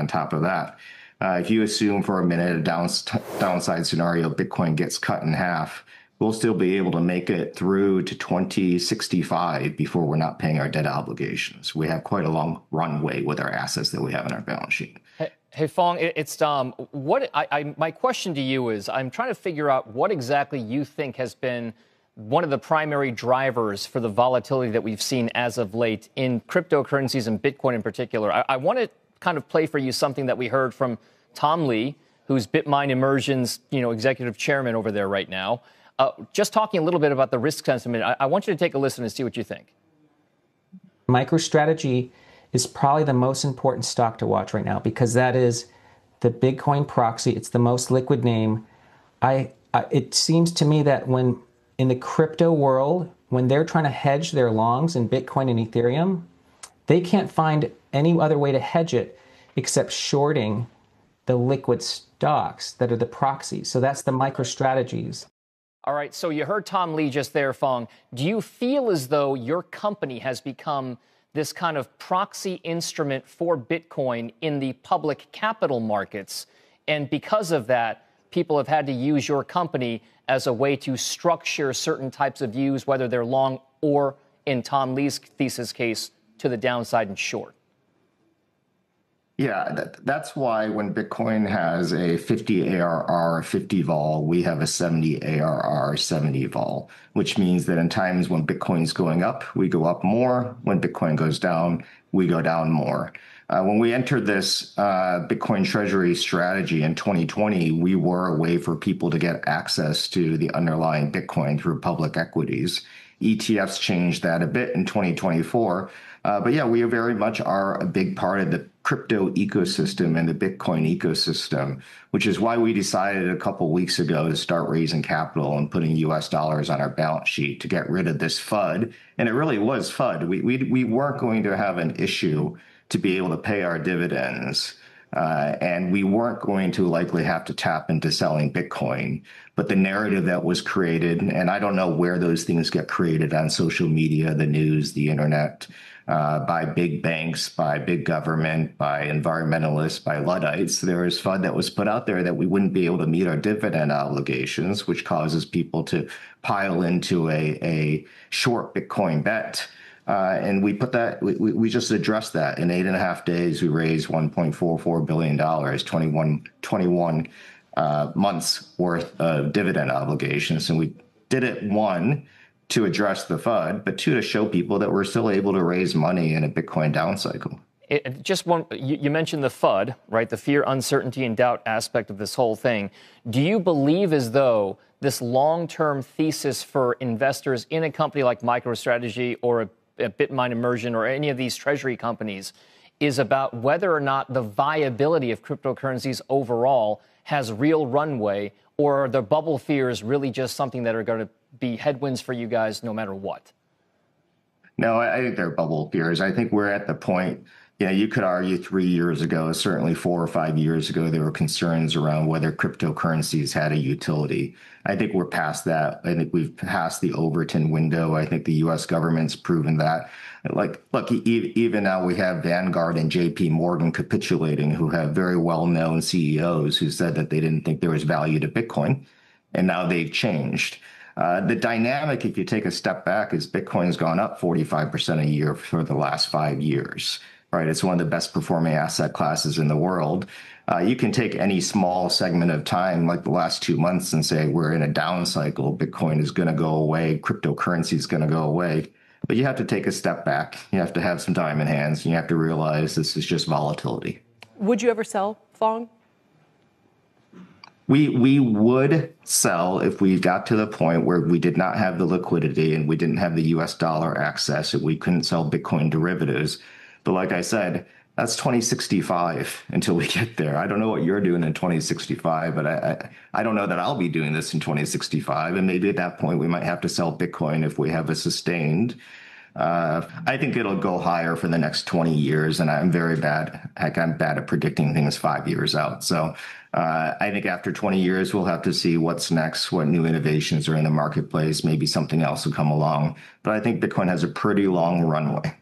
on top of that. If you assume for a minute a downside scenario, Bitcoin gets cut in half, we'll still be able to make it through to 2065 before we're not paying our debt obligations. We have quite a long runway with our assets that we have in our balance sheet. Hey, Phong, it's Dom. My question to you is, I'm trying to figure out what exactly you think has been one of the primary drivers for the volatility that we've seen as of late in cryptocurrencies and Bitcoin in particular. I want to kind of play for you something that we heard from Phong Le, who's BitMine Immersion's executive chairman over there right now, just talking a little bit about the risk sentiment. I want you to take a listen and see what you think. MicroStrategy is probably the most important stock to watch right now because that is the Bitcoin proxy. It's the most liquid name. It seems to me that when in the crypto world, when they're trying to hedge their longs in Bitcoin and Ethereum, they can't find any other way to hedge it except shorting the liquid stocks that are the proxies. So that's the MicroStrategies. All right, so you heard Phong Le just there, Phong. Do you feel as though your company has become this kind of proxy instrument for Bitcoin in the public capital markets? And because of that, people have had to use your company as a way to structure certain types of views, whether they're long or, in Phong Le's thesis case, to the downside and short. Yeah, that's why when Bitcoin has a 50 ARR, 50 vol, we have a 70 ARR, 70 vol, which means that in times when Bitcoin's going up, we go up more. When Bitcoin goes down, we go down more. When we entered this Bitcoin treasury strategy in 2020, we were a way for people to get access to the underlying Bitcoin through public equities. ETFs changed that a bit in 2024. But yeah, we very much are a big part of the crypto ecosystem and the Bitcoin ecosystem, which is why we decided a couple of weeks ago to start raising capital and putting US dollars on our balance sheet to get rid of this FUD. And it really was FUD. We weren't going to have an issue to be able to pay our dividends. And we weren't going to likely have to tap into selling Bitcoin. But the narrative that was created, and I don't know where those things get created on social media, the news, the internet, by big banks, by big government, by environmentalists, by Luddites. There is FUD that was put out there that we wouldn't be able to meet our dividend obligations, which causes people to pile into a short Bitcoin bet. And we put that, we just addressed that. In 8.5 days, we raised $1.44 billion, 21 months worth of dividend obligations. And we did it, one, to address the FUD, but two, to show people that we're still able to raise money in a Bitcoin down cycle. You mentioned the FUD, right? The fear, uncertainty, and doubt aspect of this whole thing. Do you believe as though this long-term thesis for investors in a company like MicroStrategy or a BitMine Immersion or any of these treasury companies is about whether or not the viability of cryptocurrencies overall has real runway, or are the bubble fears really just something that are going to be headwinds for you guys no matter what? No, I think they're bubble fears. I think we're at the point, you could argue 3 years ago, certainly 4 or 5 years ago, there were concerns around whether cryptocurrencies had a utility. I think we're past that. I think we've passed the Overton window. I think the U.S. government's proven that. Look, even now we have Vanguard and JP Morgan capitulating, who have very well-known CEOs who said that they didn't think there was value to Bitcoin, and now they've changed. The dynamic, if you take a step back, is Bitcoin's gone up 45% a year for the last 5 years, right? It's one of the best performing asset classes in the world. You can take any small segment of time, like the last 2 months, and say we're in a down cycle. Bitcoin is going to go away. Cryptocurrency is going to go away. But you have to take a step back. You have to have some time in hands. And you have to realize this is just volatility. Would you ever sell, Phong? We would sell if we got to the point where we did not have the liquidity and we didn't have the US dollar access and we couldn't sell Bitcoin derivatives. But like I said, that's 2065 until we get there. I don't know what you're doing in 2065, but I don't know that I'll be doing this in 2065. And maybe at that point, we might have to sell Bitcoin if we have a sustained. I think it'll go higher for the next 20 years. And I'm very bad. Heck, I'm bad at predicting things 5 years out. So I think after 20 years, we'll have to see what's next, what new innovations are in the marketplace. Maybe something else will come along. But I think Bitcoin has a pretty long runway.